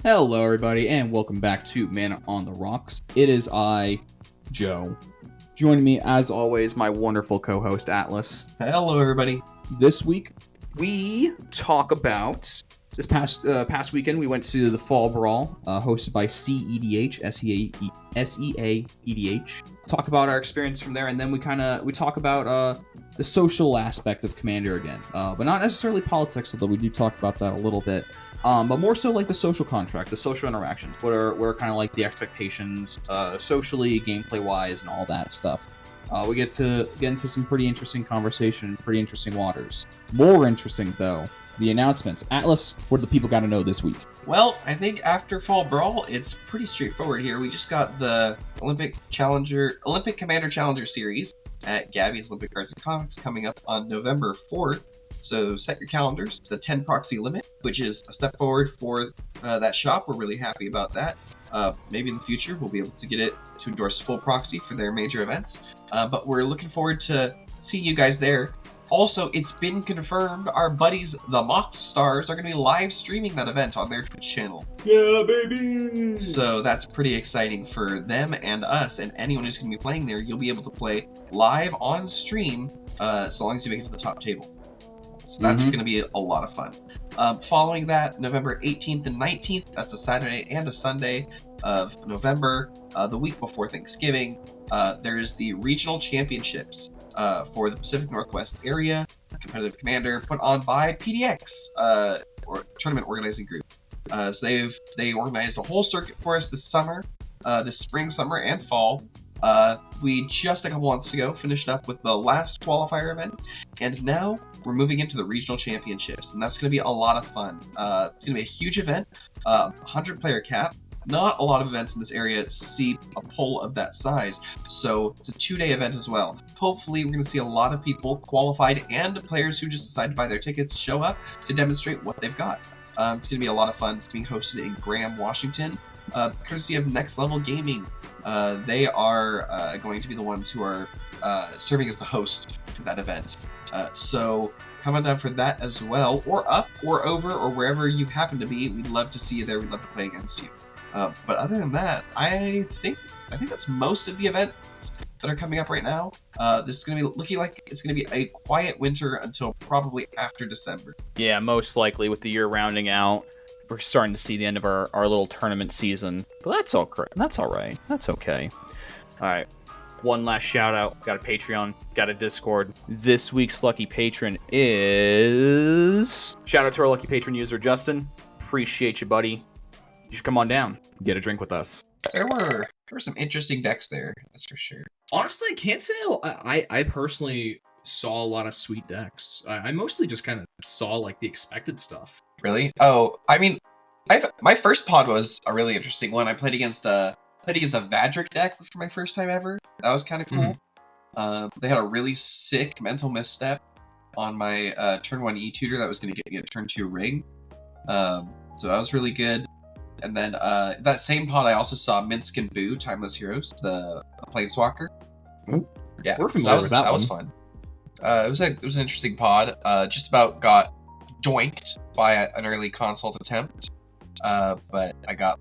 Hello, everybody, and welcome back to Man on the Rocks. It is I, Joe. Joining me, as always, my wonderful co-host, Atlas. Hello, everybody. This week, we talk about... This past weekend, we went to the Fall Brawl, hosted by Cedh, S-E-A-E-D-H. Talk about our experience from there, and then we talk about the social aspect of Commander again. But not necessarily politics, although we do talk about that a little bit. But more so like the social contract, the social interactions. What are kind of like the expectations socially, gameplay-wise, and all that stuff. We get into some pretty interesting conversation, pretty interesting waters. More interesting, though, the announcements. Atlas, what do the people got to know this week? Well, I think after Fall Brawl, it's pretty straightforward here. We just got the Olympic Commander Challenger Series at Gabby's Olympic Cards and Comics coming up on November 4th. So set your calendars. The 10 proxy limit, which is a step forward for that shop. We're really happy about that. Maybe in the future, we'll be able to get it to endorse full proxy for their major events. But we're looking forward to seeing you guys there. Also, it's been confirmed our buddies, the Mox Stars, are going to be live streaming that event on their Twitch channel. Yeah, baby! So that's pretty exciting for them and us, and anyone who's going to be playing there, you'll be able to play live on stream, so long as you make it to the top table. So that's going to be a lot of fun. Following that, November 18th and 19th, that's a Saturday and a Sunday of November, the week before Thanksgiving, there is the Regional Championships for the Pacific Northwest area, competitive commander, put on by PDX, or Tournament Organizing Group. So they organized a whole circuit for us this spring, summer, and fall. We just a couple months ago finished up with the last qualifier event, and now we're moving into the regional championships, and that's going to be a lot of fun. It's going to be a huge event, 100-player cap. Not a lot of events in this area see a poll of that size, so it's a 2-day event as well. Hopefully, we're going to see a lot of people, qualified and players who just decide to buy their tickets, show up to demonstrate what they've got. It's going to be a lot of fun. It's being hosted in Graham, Washington, courtesy of Next Level Gaming. They are going to be the ones who are serving as the host for that event. So come on down for that as well, or up, or over, or wherever you happen to be. We'd love to see you there. We'd love to play against you. But other than that, I think that's most of the events that are coming up right now. This is going to be looking like it's going to be a quiet winter until probably after December. Yeah, most likely with the year rounding out. We're starting to see the end of our little tournament season. But that's all correct. That's all right. That's okay. All right. One last shout out. Got a Patreon. Got a Discord. This week's lucky patron is... Shout out to our lucky patron user, Justin. Appreciate you, buddy. You should come on down, get a drink with us. There were some interesting decks there, that's for sure. Honestly, I can't say I personally saw a lot of sweet decks. I mostly just kind of saw like the expected stuff. Really? Oh, I mean, my first pod was a really interesting one. I played against a Vadric deck for my first time ever. That was kind of cool. They had a really sick mental misstep on my turn 1 E-Tutor that was going to get me a turn 2 ring. So that was really good. And then that same pod, I also saw Minsk and Boo, Timeless Heroes, the Planeswalker. Ooh. Yeah, We're familiar with that was fun. It was an interesting pod. Just about got doinked by an early consult attempt, but I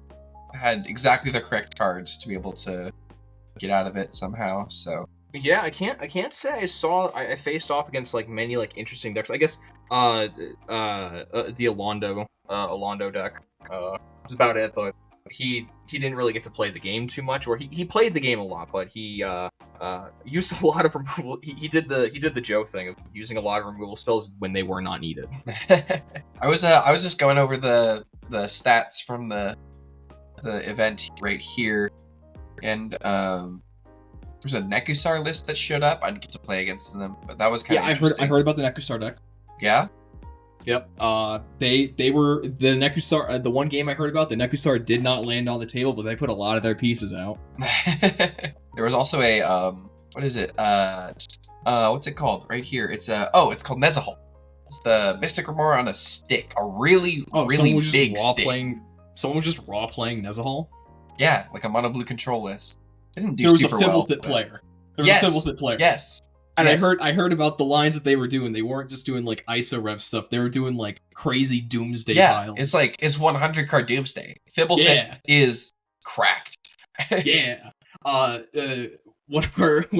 had exactly the correct cards to be able to get out of it somehow. So Yeah, I can't say I faced off against like many like interesting decks. I guess the Alondo deck was about it, but he didn't really get to play the game too much, or he played the game a lot, but he used a lot of removal. He did the Joe thing of using a lot of removal spells when they were not needed. I was just going over the stats from the event right here, and there's a Nekusar list that showed up. I didn't get to play against them, but that was kind of interesting. I heard about the Nekusar deck. Yeah. Yep. They were the Nekusar. The one game I heard about, the Nekusar did not land on the table, but they put a lot of their pieces out. There was also a what is it? What's it called? Right here. It's called Nezahal. It's the Mystic Remora on a stick. A really big stick. Someone was just raw playing Nezahal. Yeah, like a mono blue control list. It didn't do super well. There was a Fibblethit player. Yes. And Yes. I heard about the lines that they were doing. They weren't just doing like ISO rev stuff. They were doing like crazy doomsday tiles. It's 100 card Doomsday. Fibblethip is cracked. Yeah. One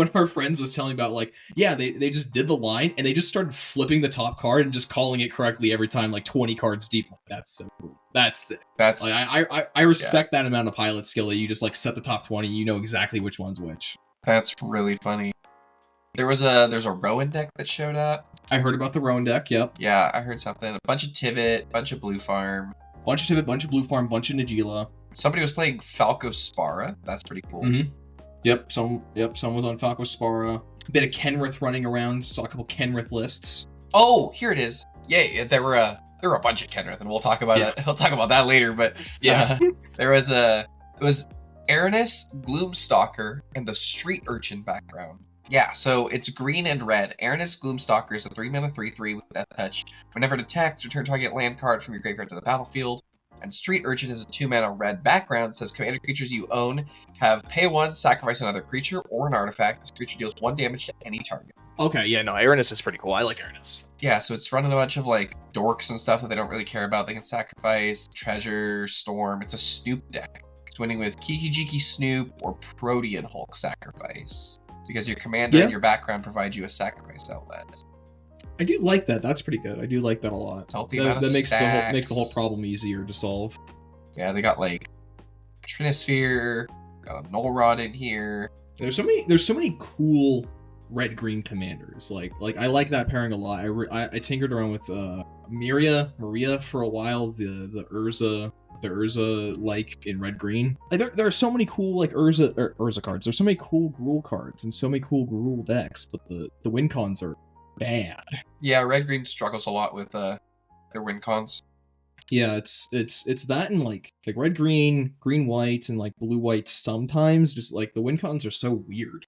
of our friends was telling about like, yeah, they just did the line and they just started flipping the top card and just calling it correctly every time, like 20 cards deep. That's so cool. That's sick. That's Like, I respect that amount of pilot skill that you just like set the top 20, you know exactly which one's which. that's really funny. There's a Rowan deck that showed up. I heard about the Roan deck, yep. Yeah, I heard something. A bunch of Tivit, bunch of Blue Farm. Bunch of Tivit, bunch of Blue Farm, bunch of Nagila. Somebody was playing Falco Spara. That's pretty cool. Mm-hmm. Yep, some was on Falco Spara. A bit of Kenrith running around. Saw a couple Kenrith lists. Oh, here it is. Yeah, there were a bunch of Kenrith, and we'll talk about it. We'll talk about that later. But there was it was Aranis, Gloomstalker, and the Street Urchin background. Yeah, so it's green and red. Aranis Gloomstalker is a 3-mana 3/3 with Death Touch. Whenever it attacks, return target land card from your graveyard to the battlefield. And Street Urchin is a 2-mana red background. Says commander creatures you own have pay 1, sacrifice another creature or an artifact. This creature deals 1 damage to any target. Okay, yeah, no, Aranis is pretty cool. I like Aranis. Yeah, so it's running a bunch of like dorks and stuff that they don't really care about. They can sacrifice, treasure, storm. It's a Snoop deck. It's winning with Kiki Jiki Snoop or Protean Hulk sacrifice. Because your commander and your background provide you a sacrifice outlet. I do like that. That's pretty good. I do like that a lot. Healthy that amount of makes stacks. makes the whole problem easier to solve. Yeah, they got like Trinisphere, got a Null Rod in here. There's so many cool red-green commanders. Like I like that pairing a lot. I tinkered around with Maria for a while. The Urza like in red-green. Like there are so many cool like Urza cards. There's so many cool Gruul cards and so many cool Gruul decks, but the win cons are bad. Yeah, red-green struggles a lot with their win cons. Yeah, it's that and like red-green, green-white, and like blue-white sometimes. Just like the win cons are so weird.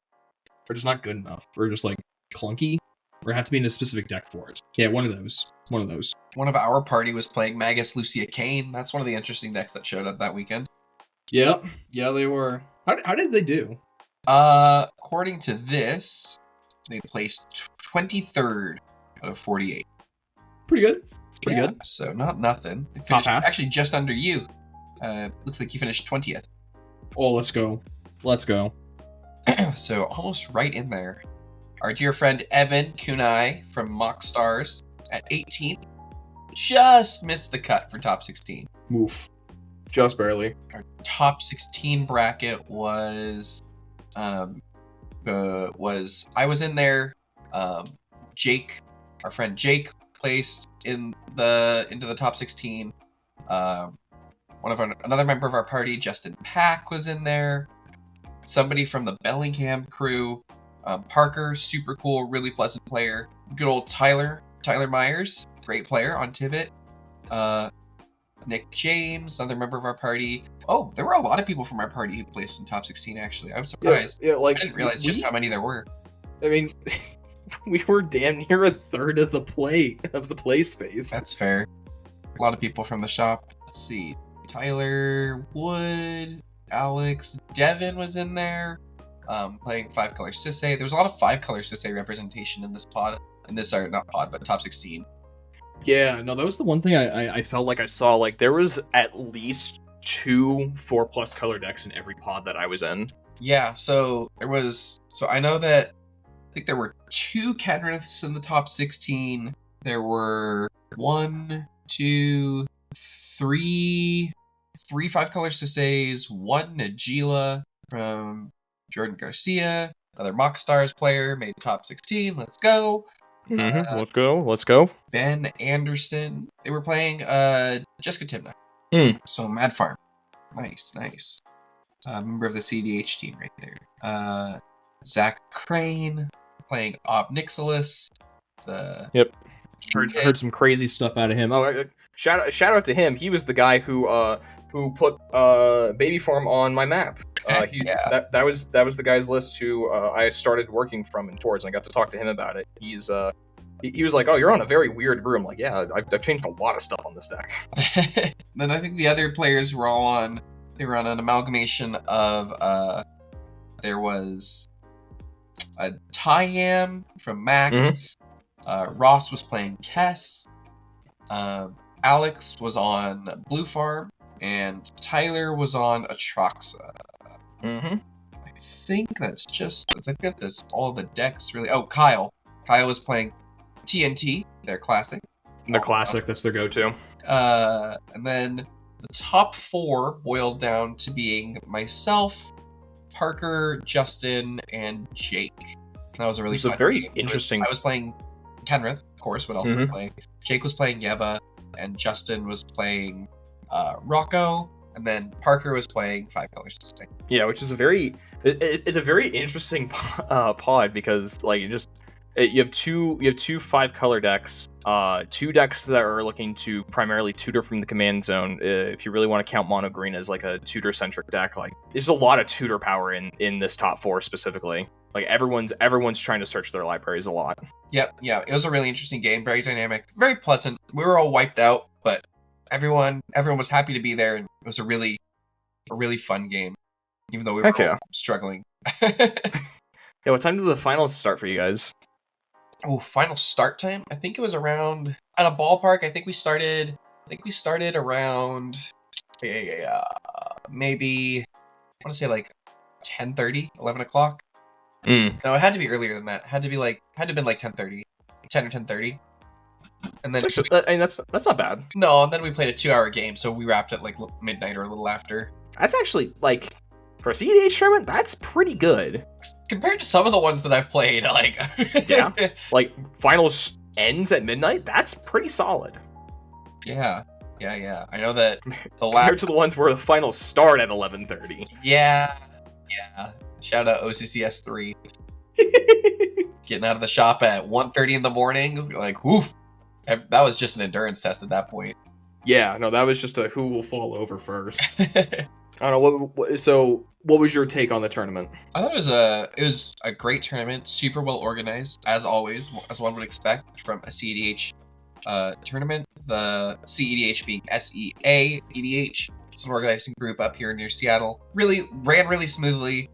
They're just not good enough. Or just like clunky. Or have to be in a specific deck for it. Yeah, one of those. One of our party was playing Magus Lucia Kane. That's one of the interesting decks that showed up that weekend. Yep. Yeah, they were. How did they do? According to this, they placed 23rd out of 48. Pretty good. Pretty good. So not nothing. They Top finished half. actually just under you. Looks like you finished 20th. Oh, let's go. So almost right in there. Our dear friend Evan Kunai from Mock Stars at 18 just missed the cut for top 16. Oof. Just barely. Our top 16 bracket was I was in there. Jake, our friend Jake, placed into the top 16. Another member of our party, Justin Pack, was in there. Somebody from the Bellingham crew, Parker, super cool, really pleasant player. Good old Tyler Myers, great player on Tivit. Nick James, another member of our party. Oh, there were a lot of people from our party who placed in top 16, actually. I'm surprised. Yeah, like I didn't realize just how many there were. I mean, we were damn near a third of the play space. That's fair. A lot of people from the shop. Let's see. Tyler, Wood, Alex, Devin was in there. Playing 5-color Sisay. There was a lot of 5-color Sisay representation in this pod. Not pod, but top 16. Yeah, no, that was the one thing I felt like I saw. Like there was at least 2 4+ color decks in every pod that I was in. Yeah, so I know that I think there were 2 Kenriths in the top 16. There were 1, 2, 3 5-color Sisays, 1 Nagila from Jordan Garcia, another Mock Stars player, made top 16. Let's go. Let's go. Ben Anderson. They were playing Jessica Timna. So Mad Farm. Nice. Member of the CDH team right there. Zach Crane playing Ob Nixilis. heard some crazy stuff out of him. Oh, shout out to him. He was the guy who put Baby Farm on my map. That was the guy's list who I started working from and towards, and I got to talk to him about it. He was like, "Oh, you're on a very weird brew." I'm like, "Yeah, I've changed a lot of stuff on this deck." Then I think the other players were all on. They were on an amalgamation of there was Tyam from Max. Ross was playing Kess. Alex was on Blue Farm, and Tyler was on Atraxa. Mm-hmm. I think that's I think that's all the decks really. Oh, Kyle. Kyle was playing TNT, their classic. The classic, that's their go-to. And then the top 4 boiled down to being myself, Parker, Justin, and Jake. That was a really fun very game. interesting. I was playing Kenrith, of course. What else was I playing? Jake was playing Yeva, and Justin was playing Rocco, and then Parker was playing 5 Colors Distinct. Yeah, which is it's a very interesting pod because like you have two 5-color decks, 2 decks that are looking to primarily tutor from the command zone. If you really want to count Mono Green as like a tutor centric deck, like there's a lot of tutor power in this top 4 specifically. Like everyone's trying to search their libraries a lot. Yep, yeah, it was a really interesting game, very dynamic, very pleasant. We were all wiped out, but everyone was happy to be there, and it was a really fun game, even though we were all struggling. Yeah, what time did the finals start for you guys? Oh, final start time? I think it was around, at a ballpark, I think we started around, maybe, I want to say like 10:30, 11 o'clock. No, it had to be earlier than that. Had to have been like 10:30, 10 or 10:30. And then that's not bad. No, and then we played a 2-hour game, so we wrapped at like midnight or a little after. That's actually like for a CEDH tournament, that's pretty good compared to some of the ones that I've played. Like, yeah, like finals ends at midnight. That's pretty solid. Yeah. I know that compared to the ones where the finals start at 11:30. Yeah. Shout out OCCS 3. Getting out of the shop at 1:30 in the morning. You're like, woof. That was just an endurance test at that point. Yeah, no, that was just a who will fall over first. I don't know. So, what was your take on the tournament? I thought it was a great tournament, super well organized, as always, as one would expect from a CEDH tournament. The CEDH being SEA EDH. It's an organizing group up here near Seattle. Ran really smoothly.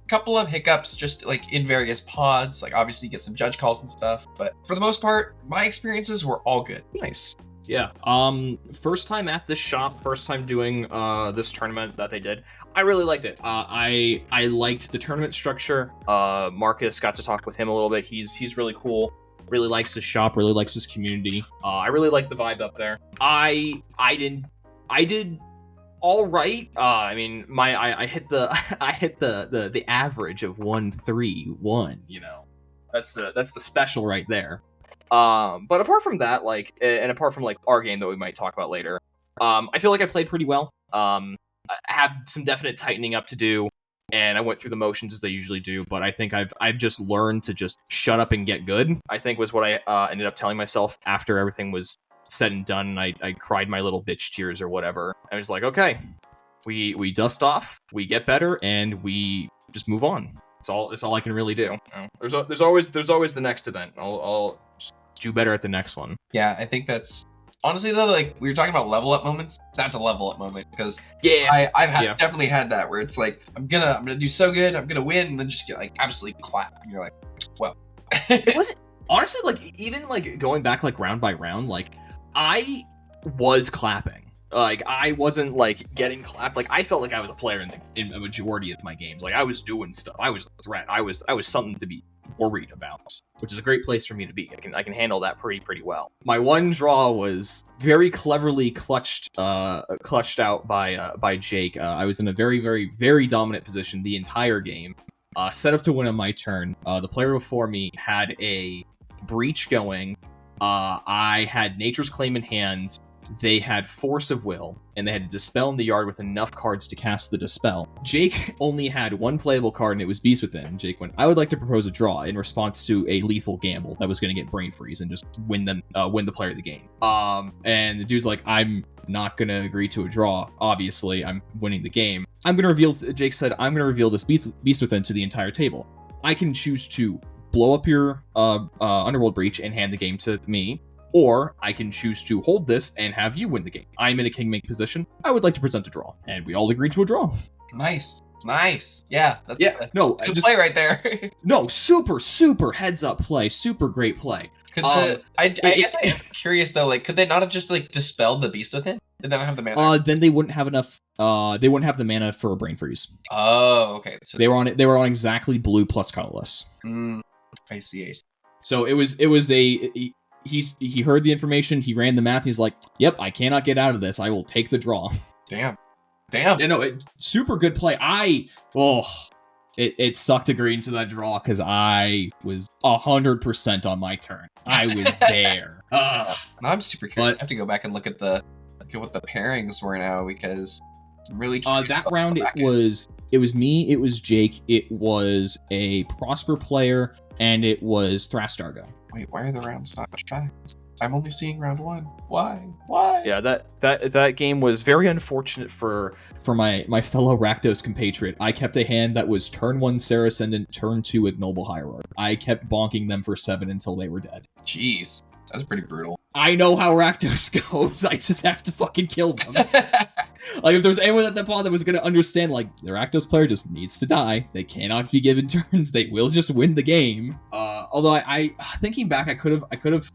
Couple of hiccups just like in various pods, like obviously get some judge calls and stuff, but for the most part, my experiences were all good. Nice. Yeah. First time at this shop, first time doing this tournament that they did. I really liked it. I liked the tournament structure. Marcus, got to talk with him a little bit. He's really cool. Really likes his shop, really likes his community. I really like the vibe up there. I did all right. I mean, I hit the average of 1-3-1. You know, that's the special right there. But apart from that, like, and apart from like our game that we might talk about later, I feel like I played pretty well. I have some definite tightening up to do, and I went through the motions as I usually do. But I think I've just learned to just shut up and get good, I think was what I ended up telling myself after everything was said and done. And I cried my little bitch tears or whatever. I was like, okay, we dust off, we get better, and we just move on. It's all I can really do. You know, there's always the next event. I'll just do better at the next one. Yeah, I think that's honestly though, like we were talking about level up moments. That's a level up moment because I've definitely had that where it's like I'm gonna do so good, I'm gonna win, and then just get like absolutely clapped, and you're like, well. It wasn't honestly like even like going back like round by round, like I was clapping. Like I wasn't like getting clapped. Like I felt like I was a player in a majority of my games. Like I was doing stuff. I was a threat. I was something to be worried about, which is a great place for me to be. I can handle that pretty well. My one draw was very cleverly clutched out by Jake. I was in a very dominant position the entire game. Set up to win on my turn. The player before me had a breach going. I had Nature's Claim in hand. They had Force of Will, and they had Dispel in the yard with enough cards to cast the Dispel. Jake only had one playable card, and it was Beast Within. Jake went, I would like to propose a draw in response to a lethal gamble that was going to get Brain Freeze and just win the player of the game. And the dude's like, I'm not going to agree to a draw. Obviously, I'm winning the game. Jake said, I'm going to reveal this Beast Within to the entire table. I can choose to blow up your Underworld Breach and hand the game to me, or I can choose to hold this and have you win the game. I'm in a king make position. I would like to present a draw. And we all agreed to a draw. Nice. Nice. Yeah, that's a no, good play right there. No, super heads up play, super great play. I guess I am curious though, like, could they not have just like dispelled the beast with it? Did they not have the mana? Then they wouldn't have enough. They wouldn't have the mana for a brain freeze. Oh, okay. So they were on it. They were on exactly blue plus colorless. I see. So it was he heard the information. He ran the math. He's like, "Yep, I cannot get out of this. I will take the draw." Damn. Yeah, no, super good play. It sucked agreeing to that draw because I was 100% on my turn. I was there. Now I'm super curious. I have to go back and look at what the pairings were now because I'm really curious. That round it was me, it was Jake, it was a Prosper player, and it was Thrastargo. Wait, why are the rounds not tracked? I'm only seeing round 1. Why? Yeah, that game was very unfortunate for my fellow Rakdos compatriot. I kept a hand that was turn 1 Sarah Ascendant, turn 2 Ignoble Hierarch. I kept bonking them for 7 until they were dead. Jeez, that's pretty brutal. I know how Rakdos goes. I just have to fucking kill them. Like, if there's anyone at that pod that was going to understand, like, the Rakdos player just needs to die. They cannot be given turns. They will just win the game. Although I thinking back, I could have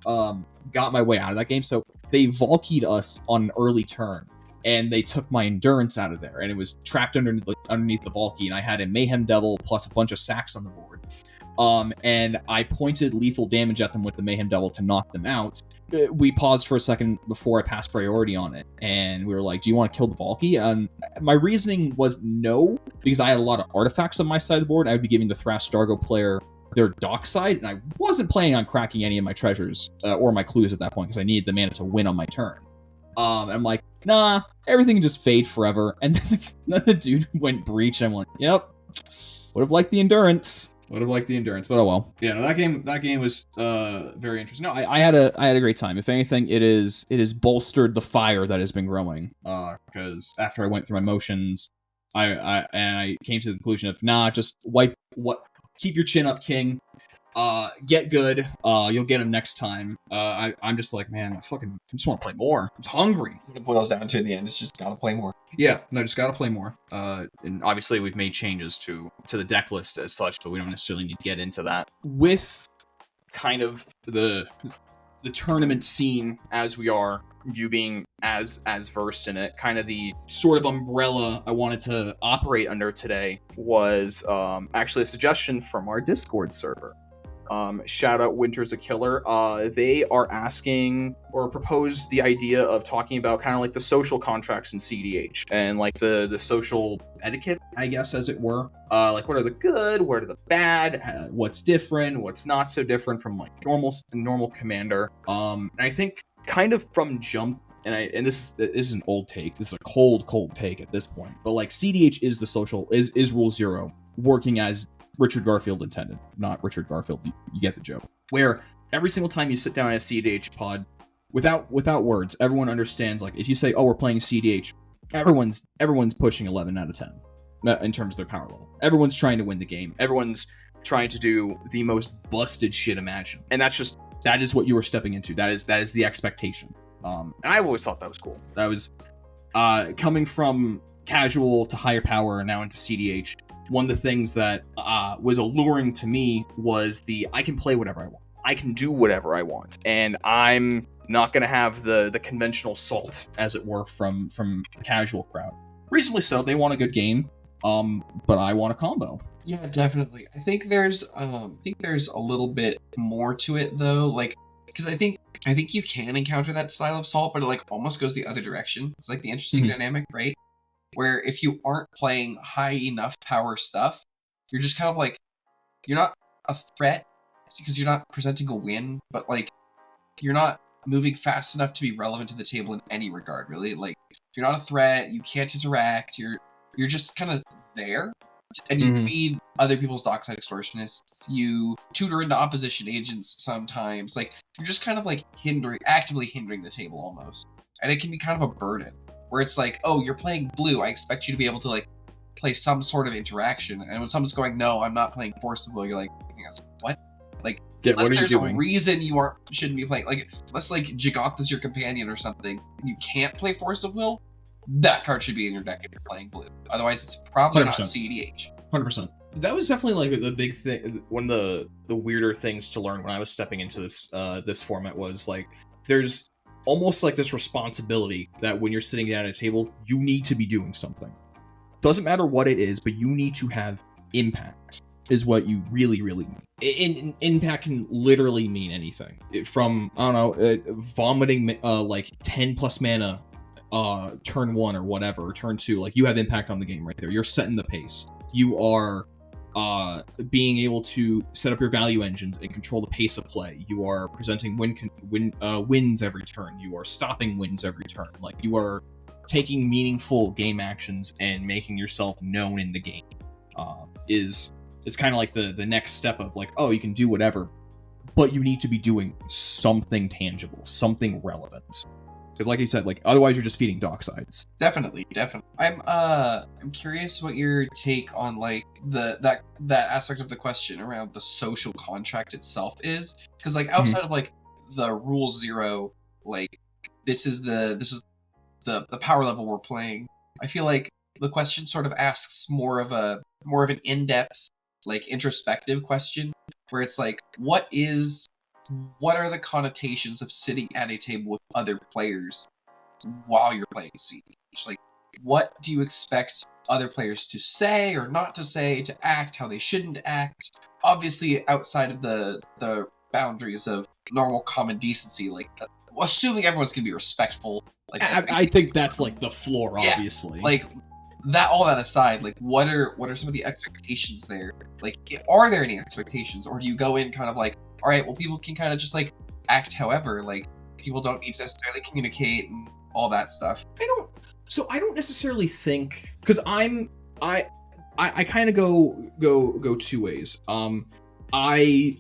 got my way out of that game. So they Valky'd us on an early turn, and they took my endurance out of there, and it was trapped underneath the Valky, and I had a Mayhem Devil plus a bunch of sacks on the board. And I pointed lethal damage at them with the Mayhem Devil to knock them out. We paused for a second before I passed priority on it, and we were like, do you want to kill the Valky? My reasoning was no, because I had a lot of artifacts on my side of the board. I would be giving the Thrastargo player their dock side, and I wasn't planning on cracking any of my treasures or my clues at that point, because I needed the mana to win on my turn. And I'm like, nah, everything can just fade forever. And then the dude went breach, and I went, yep, would have liked the endurance. But oh well. Yeah, no, that game was very interesting. No, I had a great time. If anything, it is bolstered the fire that has been growing. Because after I went through my motions, I came to the conclusion of just keep your chin up, King. Get good. You'll get him next time. I'm just like, man, I just want to play more. I'm hungry. What it boils down to in the end is just gotta play more. Yeah, no, just gotta play more. And obviously we've made changes to the deck list as such, but we don't necessarily need to get into that. With kind of the tournament scene as we are, you being as versed in it, kind of the sort of umbrella I wanted to operate under today was actually a suggestion from our Discord server. Shout out Winter's a Killer. They are asking or propose the idea of talking about kind of like the social contracts in CDH and like the social etiquette, I guess, as it were. Like what are the good, what are the bad, what's different, what's not so different from like normal Commander. And I think kind of from jump, and this is an old take. This is a cold take at this point. But like CDH is the social is Rule 0 working as Richard Garfield intended, not Richard Garfield. You get the joke. Where every single time you sit down at a CDH pod, without words, everyone understands. Like if you say, "Oh, we're playing CDH," everyone's pushing 11 out of 10 in terms of their power level. Everyone's trying to win the game. Everyone's trying to do the most busted shit imaginable, and that is what you were stepping into. That is the expectation. And I always thought that was cool. That was coming from casual to higher power, now into CDH. One of the things that was alluring to me was I can play whatever I want. I can do whatever I want. And I'm not going to have the conventional salt, as it were, from the casual crowd. Reasonably so. They want a good game, but I want a combo. Yeah, definitely. I think there's a little bit more to it, though. Like, because I think you can encounter that style of salt, but it like almost goes the other direction. It's like the interesting dynamic, right? Where if you aren't playing high enough power stuff, you're just kind of like, you're not a threat because you're not presenting a win, but like, you're not moving fast enough to be relevant to the table in any regard, really. Like, you're not a threat, you can't interact, you're just kind of there, and you feed other people's dockside extortionists, you tutor into opposition agents sometimes, like, you're just kind of like actively hindering the table almost. And it can be kind of a burden. Where it's like, oh, you're playing blue, I expect you to be able to, like, play some sort of interaction. And when someone's going, no, I'm not playing Force of Will, you're like, what? Like, unless there's a reason you shouldn't be playing. Like, unless, like, Jagoth is your companion or something, and you can't play Force of Will, that card should be in your deck if you're playing blue. Otherwise, it's probably 100%. not CEDH. 100%. That was definitely like the big thing. One of the weirder things to learn when I was stepping into this format was like there's almost like this responsibility that when you're sitting down at a table, you need to be doing something. Doesn't matter what it is, but you need to have impact. Is what you really need. Impact can literally mean anything. From, I don't know, vomiting like 10 plus mana turn 1 or whatever, or turn 2, like you have impact on the game right there. You're setting the pace. You are being able to set up your value engines and control the pace of play. You are presenting wins every turn. You are stopping wins every turn. Like you are taking meaningful game actions and making yourself known in the game. It's kind of like the next step of like, oh, you can do whatever, but you need to be doing something tangible, something relevant. Because like you said, like otherwise you're just feeding docksides. Definitely. I'm curious what your take on like that aspect of the question around the social contract itself is. Because like outside of like the rule 0, like this is the power level we're playing. I feel like the question sort of asks more of an in-depth, like introspective question, where it's like, what are the connotations of sitting at a table with other players while you're playing CEDH? Like, what do you expect other players to say or not to say, to act, how they shouldn't act? Obviously, outside of the boundaries of normal common decency, like assuming everyone's gonna be respectful. Like, I think that's like the floor, obviously. Yeah, like all that aside, like what are some of the expectations there? Like, are there any expectations, or do you go in kind of like, all right, well, people can kind of just like act however, like people don't need to necessarily communicate and all that stuff? I don't necessarily think, because I kind of go two ways. I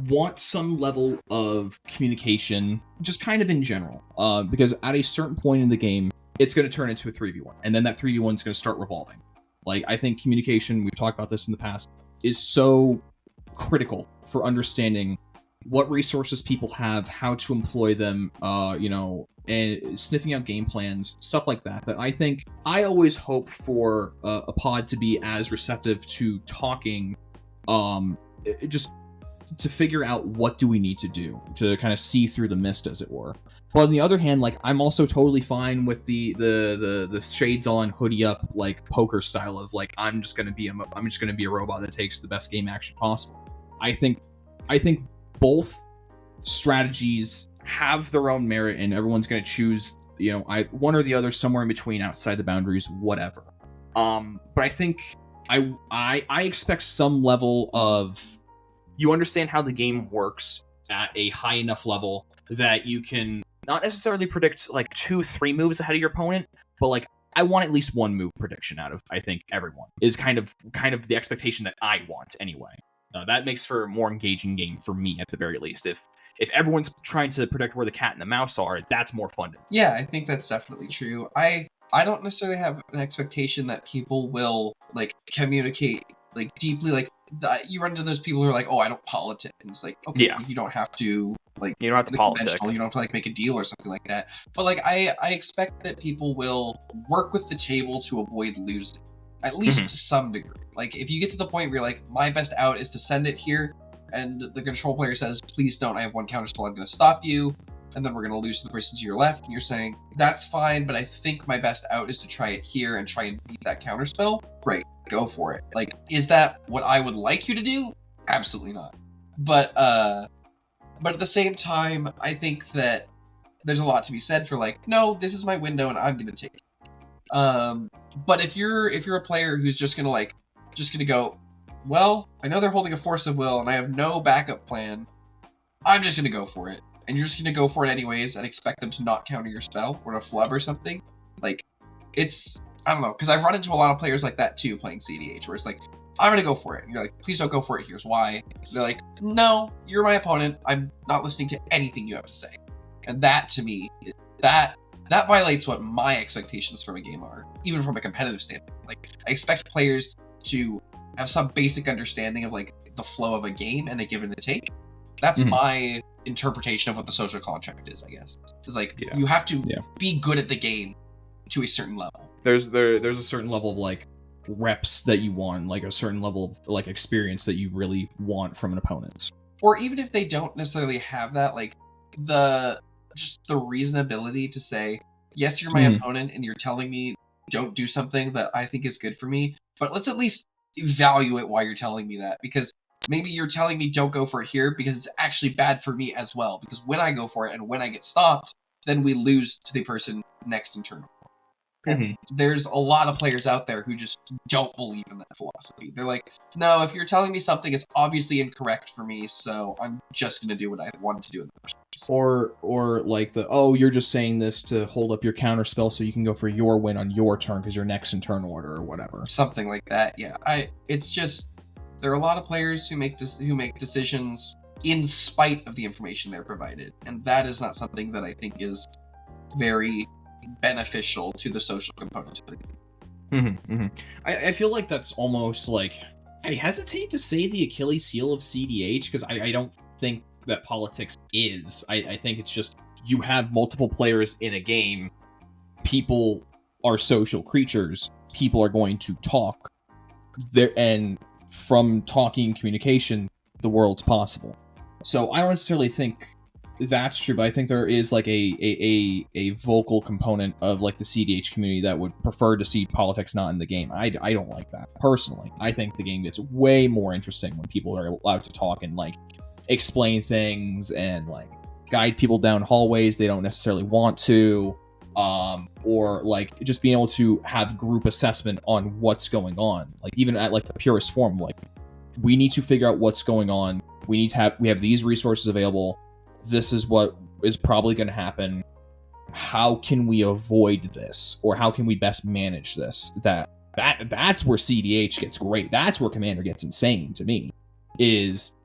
want some level of communication, just kind of in general, because at a certain point in the game, it's going to turn into a 3v1, and then that 3v1 is going to start revolving. Like, I think communication, we've talked about this in the past, is so critical for understanding what resources people have, how to employ them, and sniffing out game plans, stuff like that. That I always hope for a pod to be as receptive to talking, just to figure out what do we need to do to kind of see through the mist, as it were. But on the other hand, like, I'm also totally fine with the shades on, hoodie up, like poker style of like, I'm just gonna be a robot that takes the best game action possible. I think both strategies have their own merit, and everyone's gonna choose, one or the other, somewhere in between, outside the boundaries, whatever. But I think I expect some level of, you understand how the game works at a high enough level that you can not necessarily predict like 2-3 moves ahead of your opponent, but like, I want at least one move prediction out of, I think, everyone, is kind of the expectation that I want anyway. That makes for a more engaging game for me, at the very least. If everyone's trying to predict where the cat and the mouse are, that's more fun. Yeah, I think that's definitely true. I don't necessarily have an expectation that people will like communicate like deeply. Like, you run into those people who are like, oh, I don't politic, and it's like, okay, yeah, you don't have to, like, you don't have to politic. You don't have to like make a deal or something like that. But like, I expect that people will work with the table to avoid losing, at least to some degree. Like, if you get to the point where you're like, my best out is to send it here, and the control player says, please don't, I have one counterspell, I'm going to stop you, and then we're going to lose to the person to your left, and you're saying, that's fine, but I think my best out is to try it here and try and beat that counterspell. Great, go for it. Like, is that what I would like you to do? Absolutely not. But at the same time, I think that there's a lot to be said for like, no, this is my window and I'm going to take it. But if you're a player who's just gonna go, well, I know they're holding a force of will and I have no backup plan, I'm just gonna go for it, and you're just gonna go for it anyways and expect them to not counter your spell or to flub or something, like, it's, I don't know, because I've run into a lot of players like that too playing CEDH, where it's like, I'm gonna go for it, and you're like, please don't go for it, here's why. And they're like, no, you're my opponent, I'm not listening to anything you have to say. And that, to me, that violates what my expectations from a game are, even from a competitive standpoint. Like, I expect players to have some basic understanding of like the flow of a game and a give and a take. That's my interpretation of what the social contract is, I guess. It's like, you have to be good at the game to a certain level. There's a certain level of like reps that you want, like a certain level of like experience that you really want from an opponent. Or even if they don't necessarily have that, like the reasonability to say, yes, you're my opponent and you're telling me don't do something that I think is good for me, but let's at least evaluate why you're telling me that, because maybe you're telling me don't go for it here because it's actually bad for me as well, because when I go for it and when I get stopped, then we lose to the person next in turn. There's a lot of players out there who just don't believe in that philosophy. They're like, no, if you're telling me something, it's obviously incorrect for me, so I'm just going to do what I wanted to do in the first place. Or like you're just saying this to hold up your counter spell so you can go for your win on your turn because you're next in turn order or whatever. Something like that, yeah. It's just, there are a lot of players who make decisions in spite of the information they're provided, and that is not something that I think is very beneficial to the social component of the game. I feel like that's almost like, I hesitate to say the Achilles heel of CDH because I don't think that politics is. I think it's just you have multiple players in a game. People are social creatures. People are going to talk there, and from talking and communication, the world's possible. So I don't necessarily think that's true, but I think there is like a vocal component of like the CDH community that would prefer to see politics not in the game. I don't like that personally. I think the game gets way more interesting when people are allowed to talk and like explain things and like guide people down hallways they don't necessarily want to, or like just being able to have group assessment on what's going on, like even at like the purest form, like we need to figure out what's going on. We have these resources available. This is what is probably going to happen. How can we avoid this, or how can we best manage this? That's where CDH gets great. That's where Commander gets insane to me. Is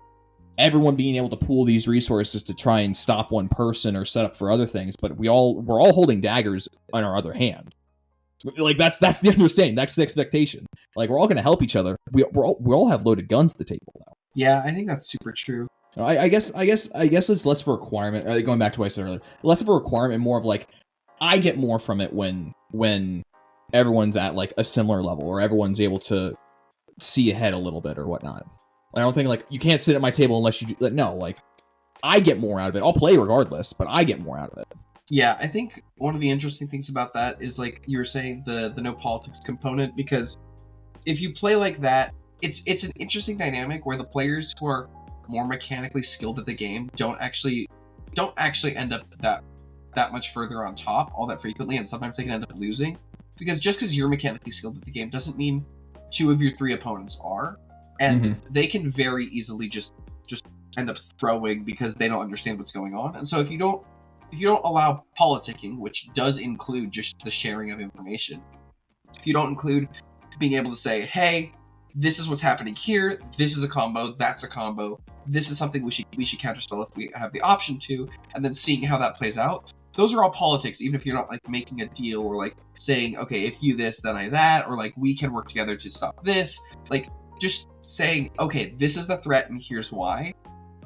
everyone being able to pool these resources to try and stop one person or set up for other things, but we're all holding daggers on our other hand. Like that's the understanding. That's the expectation. Like we're all going to help each other. We all have loaded guns at the table now. Yeah, I think that's super true. I guess it's less of a requirement. Going back to what I said earlier, less of a requirement, more of like I get more from it when everyone's at like a similar level, or everyone's able to see ahead a little bit or whatnot. I don't think like you can't sit at my table unless you do. No, like I get more out of it. I'll play regardless, but I get more out of it. Yeah, I think one of the interesting things about that is like you were saying the no politics component, because if you play like that, it's an interesting dynamic where the players who are more mechanically skilled at the game don't actually end up that much further on top all that frequently, and sometimes they can end up losing, because just because you're mechanically skilled at the game doesn't mean 2 of your 3 opponents are, and they can very easily just end up throwing because they don't understand what's going on. And so if you don't allow politicking, which does include just the sharing of information, if you don't include being able to say, hey, this is what's happening here, this is a combo, that's a combo, this is something we should counterspell if we have the option to, and then seeing how that plays out, those are all politics, even if you're not like making a deal or like saying, okay, if you this, then I that, or like we can work together to stop this. Like just saying, okay, this is the threat and here's why.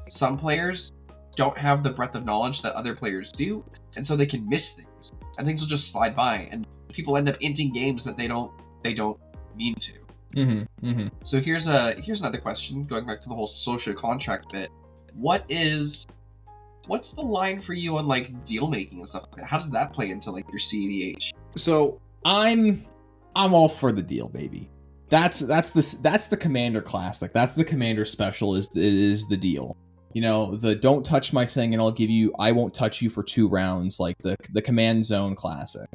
Some players don't have the breadth of knowledge that other players do, and so they can miss things, and things will just slide by, and people end up inting games that they don't mean to. So here's another question, going back to the whole social contract bit. What's the line for you on like deal making and stuff like that? How does that play into like your CEDH? So I'm all for the deal, baby. That's the commander classic. That's the commander special is the deal. You know, the don't touch my thing and I won't touch you for 2 rounds, like the command zone classic.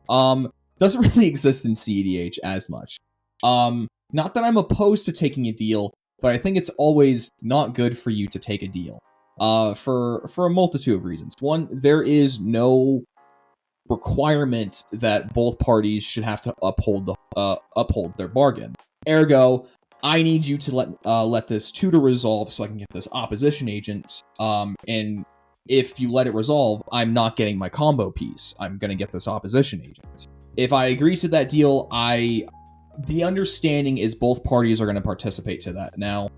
Doesn't really exist in CEDH as much. Not that I'm opposed to taking a deal, but I think it's always not good for you to take a deal. For a multitude of reasons. One, there is no requirement that both parties should have to uphold their bargain. Ergo, I need you to let this tutor resolve so I can get this opposition agent. And if you let it resolve, I'm not getting my combo piece. I'm gonna get this opposition agent. If I agree to that deal, the understanding is both parties are going to participate to that. Now,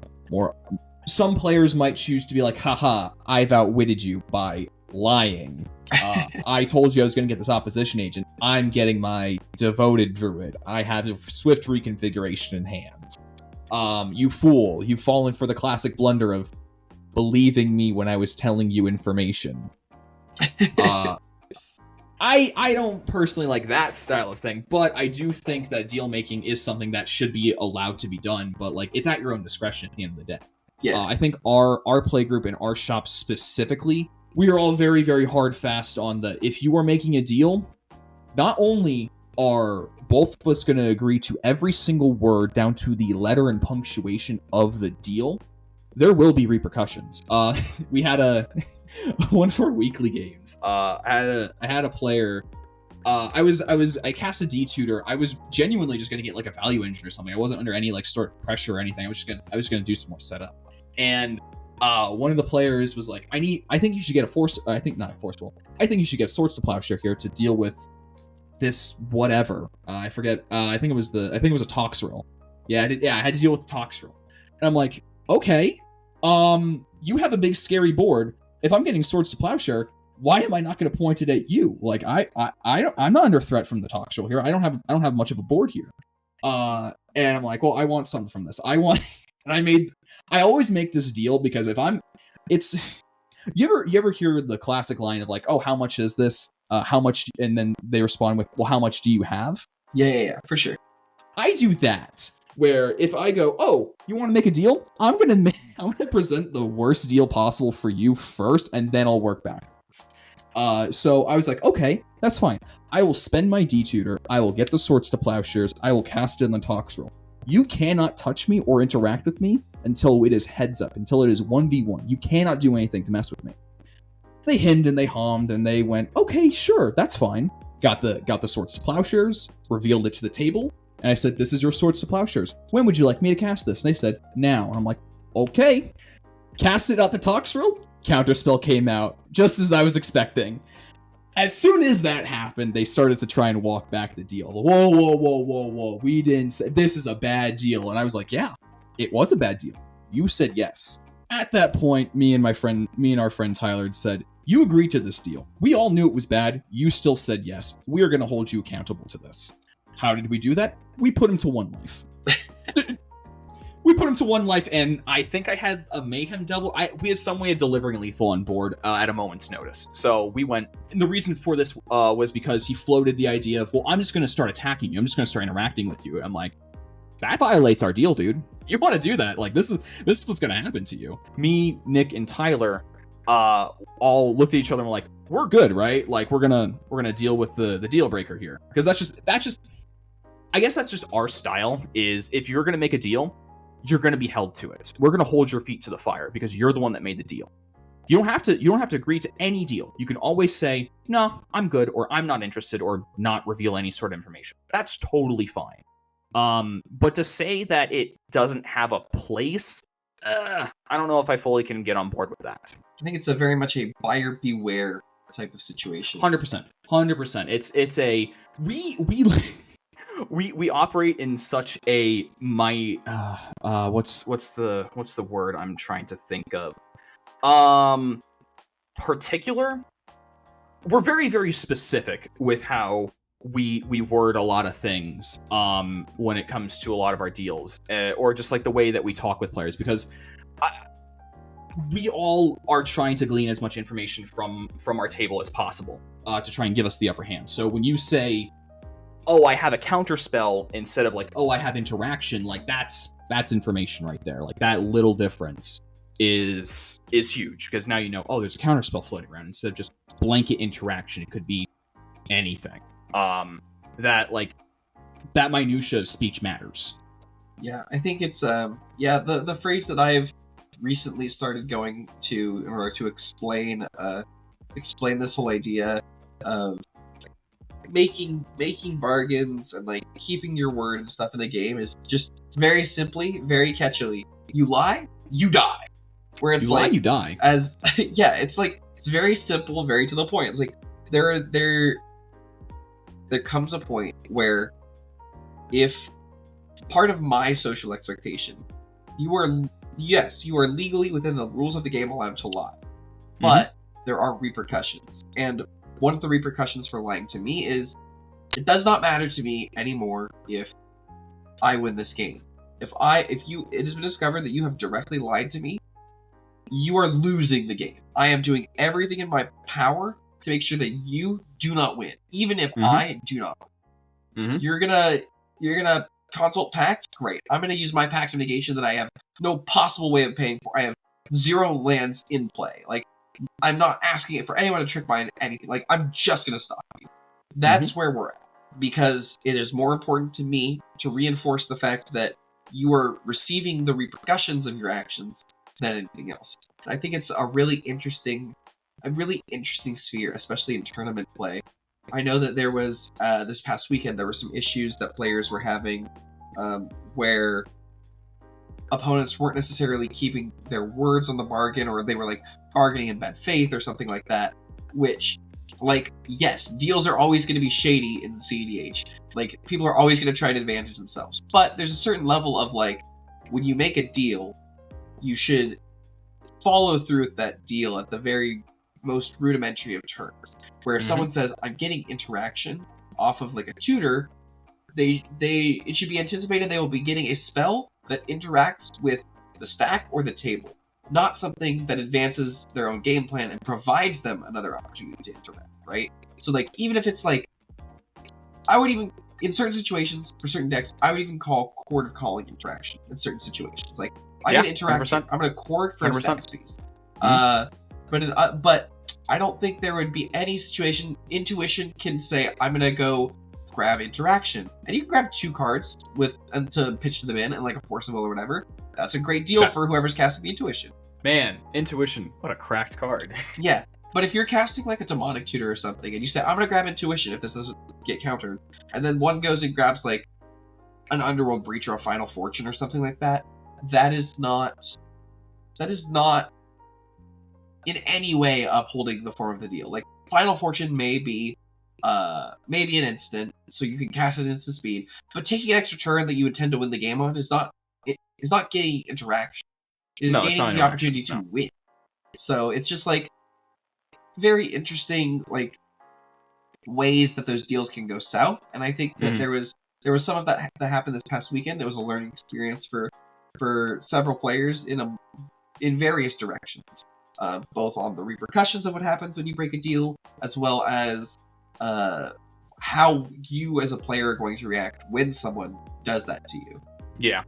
some players might choose to be like, haha, I've outwitted you by lying. I told you I was going to get this opposition agent. I'm getting my devoted druid. I have a swift reconfiguration in hand. You fool. You've fallen for the classic blunder of believing me when I was telling you information. I don't personally like that style of thing, but I do think that deal making is something that should be allowed to be done, but like it's at your own discretion at the end of the day. Yeah. I think our play group and our shop specifically, we are all very, very hard fast on the, if you are making a deal, not only are both of us going to agree to every single word down to the letter and punctuation of the deal, there will be repercussions. We had one of our weekly games. I had a player. I cast a D tutor. I was genuinely just gonna get like a value engine or something. I wasn't under any like sort of pressure or anything. I was gonna do some more setup. And one of the players was like, I think you should get I think you should get Swords to Plowshare here to deal with this whatever. I forget. I think it was a Tox roll. Yeah, I had to deal with the Tox roll. And I'm like, okay, you have a big scary board. If I'm getting Swords to Plowshare, why am I not going to point it at you? Like I'm not under threat from the Tox roll here. I don't have much of a board here. And I'm like, well, I want something from this. I always make this deal because you ever hear the classic line of like, oh, how much is this? How much? And then they respond with, well, how much do you have? Yeah, for sure. I do that. Where if I go, oh, you want to make a deal? I'm gonna present the worst deal possible for you first, and then I'll work backwards. So I was like, okay, that's fine. I will spend my D-tutor. I will get the Swords to Plowshares. I will cast it in the Tox roll. You cannot touch me or interact with me until it is heads up, until it is 1v1. You cannot do anything to mess with me. They hemmed and they hummed and they went, okay, sure, that's fine. Got the Swords to Plowshares, revealed it to the table. And I said, this is your Swords to Plowshares. When would you like me to cast this? And they said, now. And I'm like, okay. Cast it out the Tox roll. Counterspell came out, just as I was expecting. As soon as that happened, they started to try and walk back the deal. Whoa. We didn't say, this is a bad deal. And I was like, yeah, it was a bad deal. You said yes. At that point, me and our friend Tyler had said, you agreed to this deal. We all knew it was bad. You still said yes. We are going to hold you accountable to this. How did we do that? We put him to 1 life. We put him to 1 life, and I think I had a Mayhem Devil. We had some way of delivering lethal on board at a moment's notice. So we went, and the reason for this was because he floated the idea of, well, I'm just going to start attacking you. I'm just going to start interacting with you. I'm like, that violates our deal, dude. You want to do that? Like, this is what's going to happen to you. Me, Nick, and Tyler all looked at each other and were like, we're good, right? Like, we're gonna deal with the deal breaker here. Because that's just I guess that's just our style, is if you're going to make a deal, you're going to be held to it. We're going to hold your feet to the fire because you're the one that made the deal. You don't have to agree to any deal. You can always say, no, I'm good, or I'm not interested, or not reveal any sort of information. That's totally fine. But to say that it doesn't have a place, I don't know if I fully can get on board with that. I think it's a very much a buyer beware type of situation. 100%. It's a we operate in such a what's the word I'm trying to think of? Particular. We're very, very specific with how we word a lot of things when it comes to a lot of our deals, or just like the way that we talk with players, because we all are trying to glean as much information from our table as possible to try and give us the upper hand. So when you say, oh, I have a counter spell instead of like, oh, I have interaction, like that's information right there. Like that little difference is huge, because now you know, oh, there's a counter spell floating around instead of just blanket interaction. It could be anything. That minutia of speech matters. Yeah, I think it's the phrase that I've recently started going to in order to explain this whole idea of making bargains and like keeping your word and stuff in the game is just very simply, very catchily, you lie, you die. Where it's like, you die. As yeah, it's like, it's very simple, very to the point. It's like there comes a point where, if part of my social expectation, you are legally within the rules of the game allowed to lie, but there are repercussions. And one of the repercussions for lying to me is it does not matter to me anymore if I win this game. It has been discovered that you have directly lied to me, you are losing the game. I am doing everything in my power to make sure that you do not win, even if I do not win. You're gonna consult pact? Great. I'm gonna use my pact of negation that I have no possible way of paying for. I have 0 lands in play. Like, I'm not asking it for anyone to trick my anything. Like, I'm just gonna stop you. That's where we're at. Because it is more important to me to reinforce the fact that you are receiving the repercussions of your actions than anything else. And I think it's a really interesting sphere, especially in tournament play. I know that there was, this past weekend, there were some issues that players were having where opponents weren't necessarily keeping their words on the bargain, or they were like bargaining in bad faith or something like that, which, like, yes, deals are always going to be shady in the CEDH. Like, people are always going to try to advantage themselves. But there's a certain level of, like, when you make a deal, you should follow through with that deal at the very most rudimentary of terms. Where if someone says, I'm getting interaction off of, like, a tutor, it should be anticipated they will be getting a spell that interacts with the stack or the table. Not something that advances their own game plan and provides them another opportunity to interact, right? So, like, even if it's like, I would even, in certain situations, for certain decks, I would even call Chord of Calling interaction in certain situations. Like, I'm going to interact, 100%. I'm going to chord for 100%. A status piece. But I don't think there would be any situation, intuition can say, I'm going to go grab interaction. And you can grab 2 cards to pitch to them in, and like a Force of Will or whatever. That's a great deal for whoever's casting the intuition. Man, intuition, what a cracked card. Yeah, but if you're casting like a demonic tutor or something, and you say, I'm gonna grab intuition if this doesn't get countered, and then one goes and grabs like an Underworld Breach or a Final Fortune or something like that, that is not in any way upholding the form of the deal. Like, Final Fortune may be an instant, so you can cast it at instant speed, but taking an extra turn that you would tend to win the game on is not getting interaction. It is gaining the opportunity to win. So it's just like very interesting, like, ways that those deals can go south. And I think that there was some of that happened this past weekend. It was a learning experience for several players in various directions, both on the repercussions of what happens when you break a deal, as well as how you as a player are going to react when someone does that to you. Yeah.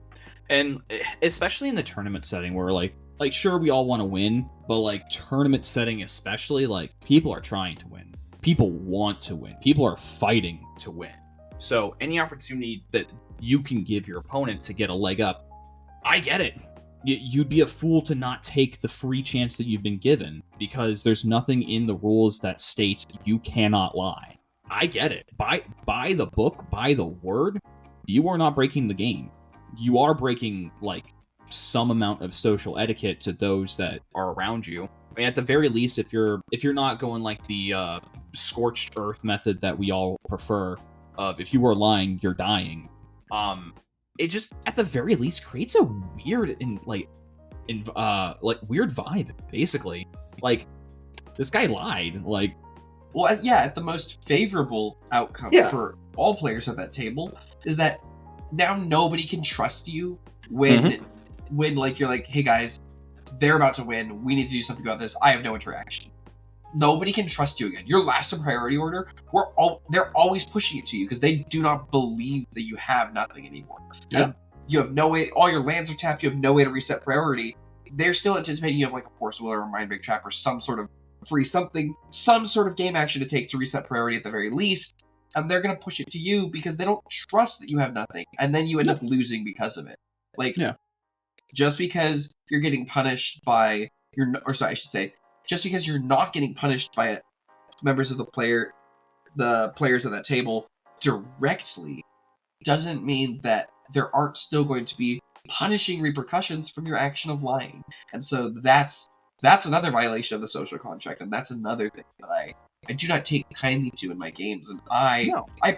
And especially in the tournament setting where, like sure, we all want to win, but, like, tournament setting especially, like, people are trying to win. People want to win. People are fighting to win. So any opportunity that you can give your opponent to get a leg up, I get it. You'd be a fool to not take the free chance that you've been given, because there's nothing in the rules that state you cannot lie. I get it. By the book, by the word, you are not breaking the game. You are breaking, like, some amount of social etiquette to those that are around you. I mean, at the very least, if you're not going like the scorched earth method that we all prefer, if you are lying, you're dying. It just, at the very least, creates a weird weird vibe, basically. Like, this guy lied. Like, well, yeah, at the most favorable outcome for all players at that table is that now nobody can trust you when like, you're like, hey guys, they're about to win, we need to do something about this, I have no interaction. Nobody can trust you again. Your last in priority order, they're always pushing it to you because they do not believe that you have nothing anymore. Yeah. And you have no way, all your lands are tapped, you have no way to reset priority. They're still anticipating you have like a Force Will or a Mind Break Trap or some sort of some sort of game action to take to reset priority at the very least. And they're going to push it to you because they don't trust that you have nothing. And then you end up losing because of it. Like, just because you're getting punished by just because you're not getting punished by members of the players at that table directly doesn't mean that there aren't still going to be punishing repercussions from your action of lying. And so that's another violation of the social contract, and that's another thing that I do not take kindly to in my games, and I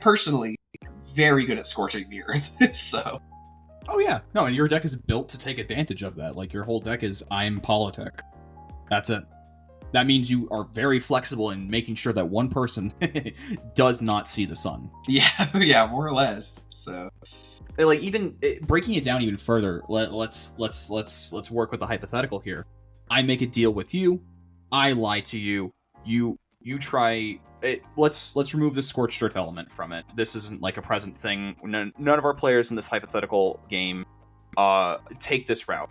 personally am very good at scorching the earth. So. Oh yeah, no, and your deck is built to take advantage of that. Like, your whole deck is I'm Politic. That's it. That means you are very flexible in making sure that one person does not see the sun. Yeah, more or less. So, Like, even breaking it down even further, let's work with the hypothetical here. I make a deal with you. I lie to you. You try. Let's remove the scorched earth element from it. This isn't like a present thing. None of our players in this hypothetical game take this route.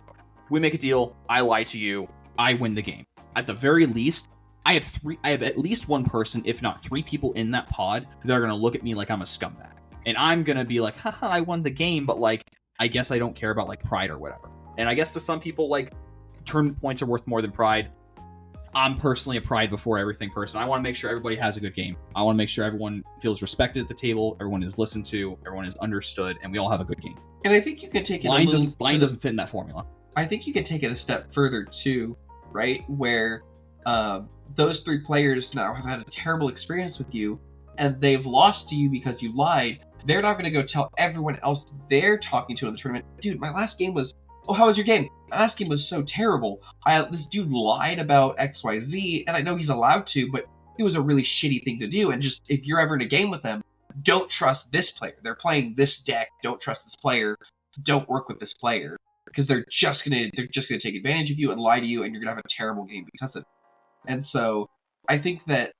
We make a deal. I lie to you. I win the game. At the very least, I have at least one person, if not 3 people in that pod that are gonna look at me like I'm a scumbag, and I'm gonna be like, haha, I won the game, but like, I guess I don't care about like pride or whatever. And I guess to some people, like, tournament points are worth more than pride. I'm personally a pride before everything person. I want to make sure everybody has a good game. I want to make sure everyone feels respected at the table, everyone is listened to, everyone is understood, and we all have a good game. And I think you could take it Blind doesn't fit in that formula. I think you could take it a step further too, right? Where those 3 players now have had a terrible experience with you, and they've lost to you because you lied. They're not going to go tell everyone else they're talking to in the tournament, dude, my last game was, oh, how was your game? My last game was so terrible. This dude lied about XYZ, and I know he's allowed to, but it was a really shitty thing to do. And just, if you're ever in a game with them, don't trust this player. They're playing this deck. Don't trust this player. Don't work with this player, because they're just gonna take advantage of you and lie to you, and you're gonna have a terrible game because of it. And so I think that,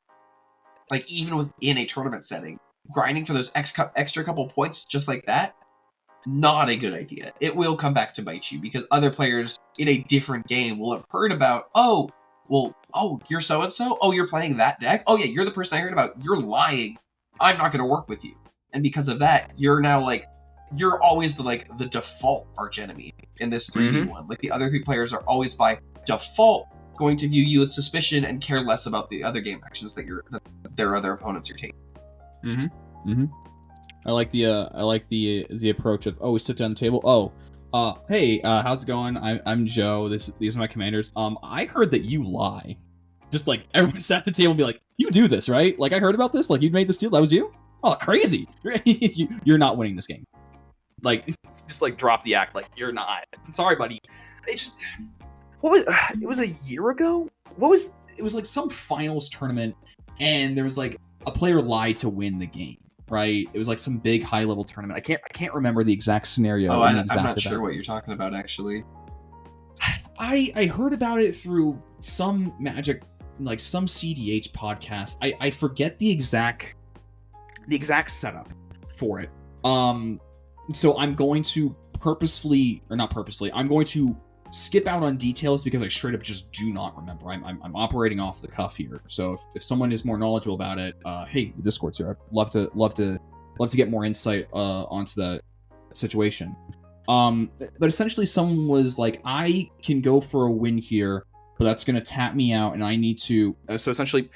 like, even within a tournament setting, grinding for those extra couple points just like that, not a good idea. It will come back to bite you, because other players in a different game will have heard about, oh, you're so-and-so? Oh, you're playing that deck? Oh yeah, you're the person I heard about. You're lying. I'm not going to work with you. And because of that, you're now like, you're always the default archenemy in this 3v1. Like, the other 3 players are always by default going to view you with suspicion and care less about the other game actions that their other opponents are taking. I like the approach of, we sit down at the table. Hey, how's it going? I'm Joe. These are my commanders. I heard that you lie. Just like everyone sat at the table and be like, you do this, right? Like, I heard about this. Like, you made this deal. That was you? Oh, crazy. You're not winning this game. Like, just like drop the act. Like, you're not. Sorry, buddy. It was a year ago? It was like some finals tournament, and there was like a player lied to win the game. Right, it was like some big high-level tournament. I can't remember the exact scenario. Oh, I'm not sure what you're talking about, actually. I heard about it through some Magic, like some CDH podcast. I forget the exact setup for it. So I'm going to I'm going to skip out on details because I straight up just do not remember. I'm operating off the cuff here. So if someone is more knowledgeable about it, hey, the Discord's here. I'd love to get more insight onto that situation. But essentially, someone was like, I can go for a win here, but that's going to tap me out, and I need to. So essentially,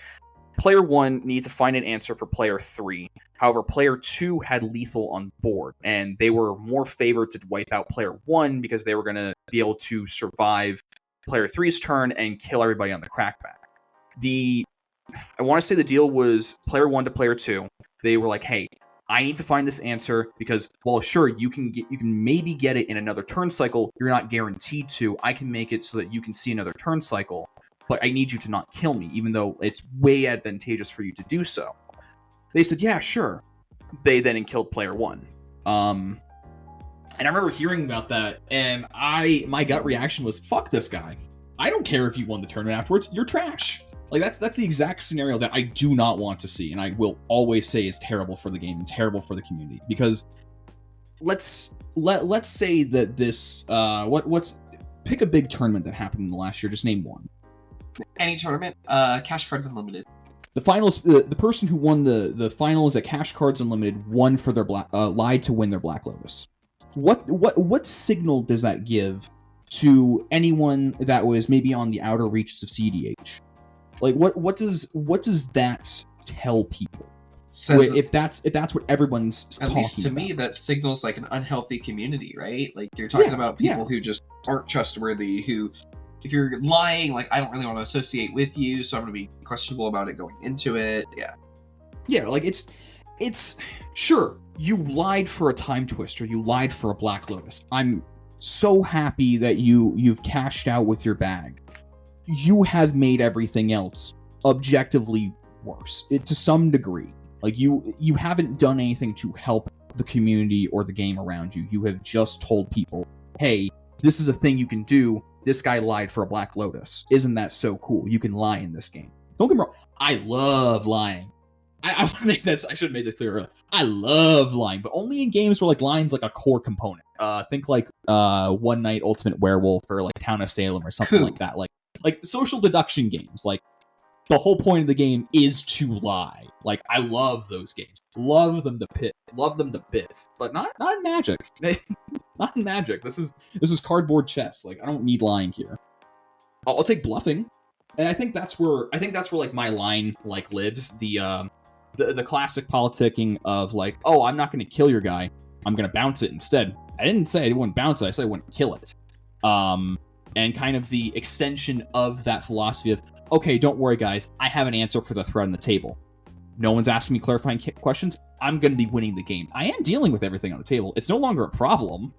player 1 needs to find an answer for player 3. However, player 2 had lethal on board, and they were more favored to wipe out player 1 because they were going to be able to survive player 3's turn and kill everybody on the crackback. I want to say the deal was player 1 to player 2. They were like, hey, I need to find this answer because, well, sure, you can maybe get it in another turn cycle. You're not guaranteed to. I can make it so that you can see another turn cycle, but I need you to not kill me, even though it's way advantageous for you to do so. They said, yeah, sure. They then killed player 1. And I remember hearing about that, and my gut reaction was, fuck this guy. I don't care if you won the tournament afterwards. You're trash. Like, that's the exact scenario that I do not want to see, and I will always say is terrible for the game and terrible for the community. Because let's say that this pick a big tournament that happened in the last year. Just name one. Any tournament, Cash Cards Unlimited. The finals, the person who won the finals at Cash Cards Unlimited won for their lied to win their Black Lotus. What signal does that give to anyone that was maybe on the outer reaches of CDH? Like, what does that tell people? If that's what everyone's talking about. At least to me, that signals like an unhealthy community, right? Like, you're talking about people who just aren't trustworthy, who, if you're lying, like, I don't really want to associate with you, so I'm going to be questionable about it going into it. Yeah, like, it's sure, you lied for a Time Twister, you lied for a Black Lotus. I'm so happy that you've cashed out with your bag. you have made everything else objectively worse to some degree. Like you haven't done anything to help the community or the game around you. You have just told people, hey, this is a thing you can do. This guy lied for a Black Lotus. Isn't that so cool? You can lie in this game. Don't get me wrong. I love lying. I should have made this clear. I love lying, but only in games where like lying's like a core component. Think like One Night Ultimate Werewolf or like Town of Salem or something like that. Like social deduction games. Like the whole point of the game is to lie. Like I love those games. Love them to bits. But not in Magic. Not in Magic. This is cardboard chess. Like I don't need lying here. I'll take bluffing. And I think that's where like my line like lives. The classic politicking of like, oh, I'm not going to kill your guy. I'm going to bounce it instead. I didn't say I wouldn't bounce it. I said I wouldn't kill it. And kind of the extension of that philosophy of, okay, don't worry, guys. I have an answer for the threat on the table. No one's asking me clarifying questions. I'm going to be winning the game. I am dealing with everything on the table. It's no longer a problem.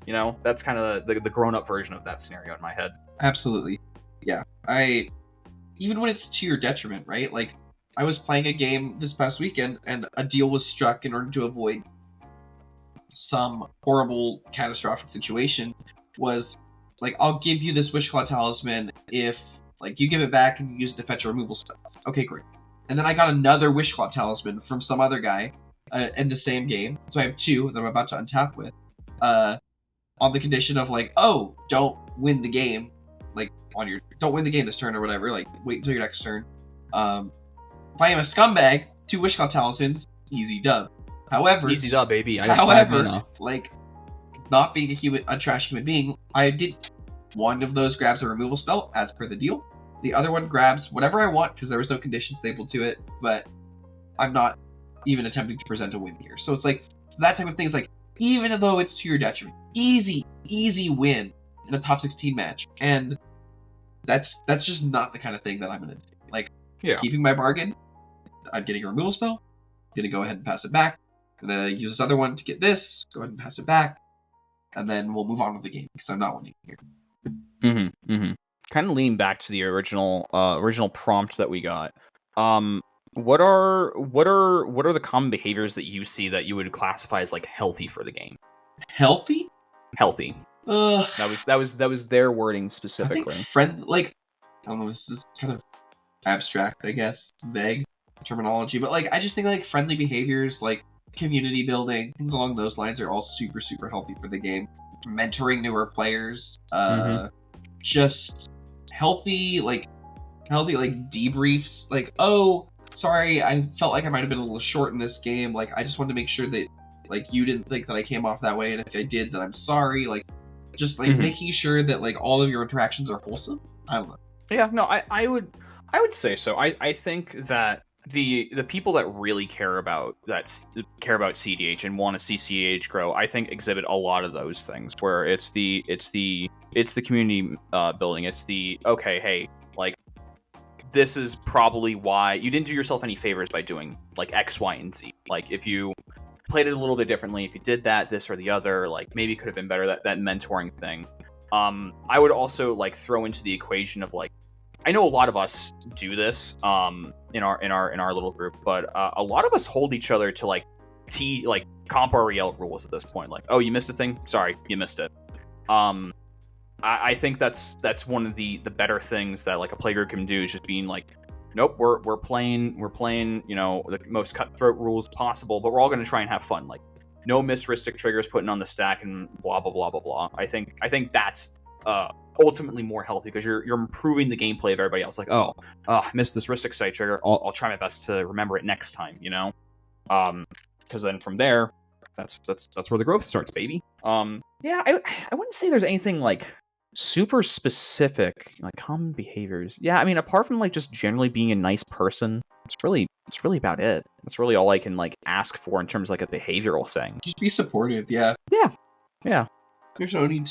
You know, that's kind of the grown-up version of that scenario in my head. Absolutely. Yeah. Even when it's to your detriment, right? Like, I was playing a game this past weekend, and a deal was struck in order to avoid some horrible, catastrophic situation. Was like, I'll give you this Wishclaw Talisman if, like, you give it back and you use it to fetch a removal spells. Okay, great. And then I got another Wishclaw Talisman from some other guy in the same game. So I have two that I'm about to untap with. On the condition of, like, oh, don't win the game. Like, don't win the game this turn or whatever. Like, wait until your next turn. If I am a scumbag, 2 Wishclaw Talismans, easy dub. However, easy dub, baby. Like, not being a trash human being, I did one of those grabs a removal spell as per the deal. The other one grabs whatever I want because there was no condition stapled to it, but I'm not even attempting to present a win here. So it's like, that type of thing is like, even though it's to your detriment, easy win in a top 16 match. And that's just not the kind of thing that I'm going to do. Like, keeping my bargain, I'm getting a removal spell, I'm going to go ahead and pass it back. I'm going to use this other one to get this, go ahead and pass it back, and then we'll move on with the game because I'm not winning here. Kind of leaning back to the original prompt that we got. What are the common behaviors that you see that you would classify as like healthy for the game? Healthy. That was their wording specifically. I think I don't know. This is kind of abstract, I guess, vague terminology, but like I just think like friendly behaviors, like community building, things along those lines are all super healthy for the game. Mentoring newer players, just healthy debriefs, like, oh, sorry, I felt like I might have been a little short in this game, like I just wanted to make sure that like you didn't think that I came off that way, and if I did, then I'm sorry. Like, just like making sure that like all of your interactions are wholesome. I don't know. Yeah, no, I would say so. I think that the people that really care about CDH and want to see CDH grow, I think exhibit a lot of those things where it's the community building. It's the, okay, hey, like, this is probably why you didn't do yourself any favors by doing like X, Y, and Z. Like, if you played it a little bit differently, if you did that, this or the other, like maybe it could have been better, that mentoring thing. I would also like throw into the equation of like, I know a lot of us do this in our little group, but a lot of us hold each other to like comp REL rules at this point. Like, oh, you missed a thing? Sorry, you missed it. I think that's one of the better things that like a playgroup can do, is just being like, nope, we're playing, you know, the most cutthroat rules possible, but we're all going to try and have fun. Like, no missed triggers putting on the stack and blah blah blah blah blah. I think that's ultimately more healthy because you're improving the gameplay of everybody else. Like, I missed this Ristic side trigger. I'll try my best to remember it next time. You know, because then from there, that's where the growth starts, baby. Yeah, I wouldn't say there's anything like super specific, like common behaviors. Yeah, I mean, apart from like just generally being a nice person, it's really about it. That's really all I can like ask for in terms of like a behavioral thing. Just be supportive. Yeah. There's no need,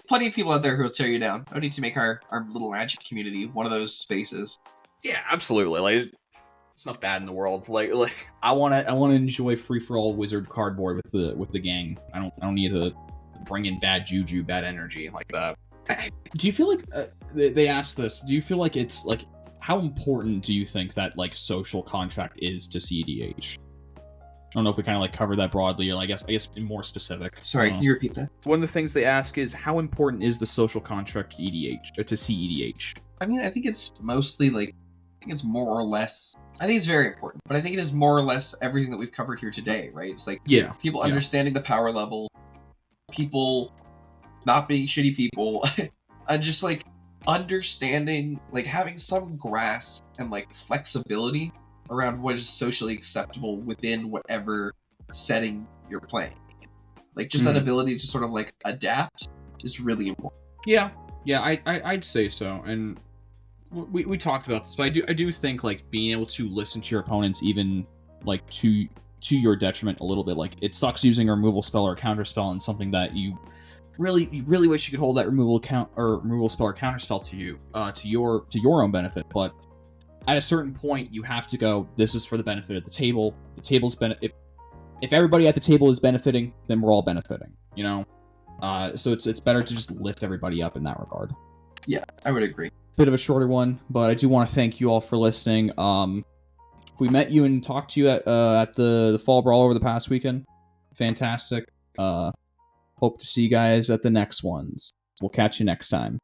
plenty of people out there who will tear you down. No need to make our little Magic community one of those spaces. Yeah, absolutely. Like, it's not bad in the world. Like I want to enjoy free for all wizard cardboard with the gang. I don't need to bring in bad juju, bad energy like that. Do you feel like they asked this. Do you feel like it's like how important do you think that like social contract is to CEDH? I don't know if we kind of like covered that broadly, or I guess more specific. Sorry, can you repeat that? One of the things they ask is how important is the social contract to EDH or to CEDH? I mean, I think it's mostly like, I think it's more or less. I think it's very important, but I think it is more or less everything that we've covered here today, right? It's like people understanding the power level, people not being shitty people, and just like understanding, like having some grasp and like flexibility around what is socially acceptable within whatever setting you're playing. Like just that ability to sort of like adapt is really important. Yeah, I'd say so. And we talked about this, but I do think like being able to listen to your opponents, even like to your detriment a little bit. Like it sucks using a removal spell or a counter spell and something that you really wish you could hold that removal spell or counter spell to you to your own benefit, but at a certain point, you have to go, this is for the benefit of the table. The table's if everybody at the table is benefiting, then we're all benefiting, you know? So it's better to just lift everybody up in that regard. Yeah, I would agree. Bit of a shorter one, but I do want to thank you all for listening. We met you and talked to you at the Fall Brawl over the past weekend. Fantastic. Hope to see you guys at the next ones. We'll catch you next time.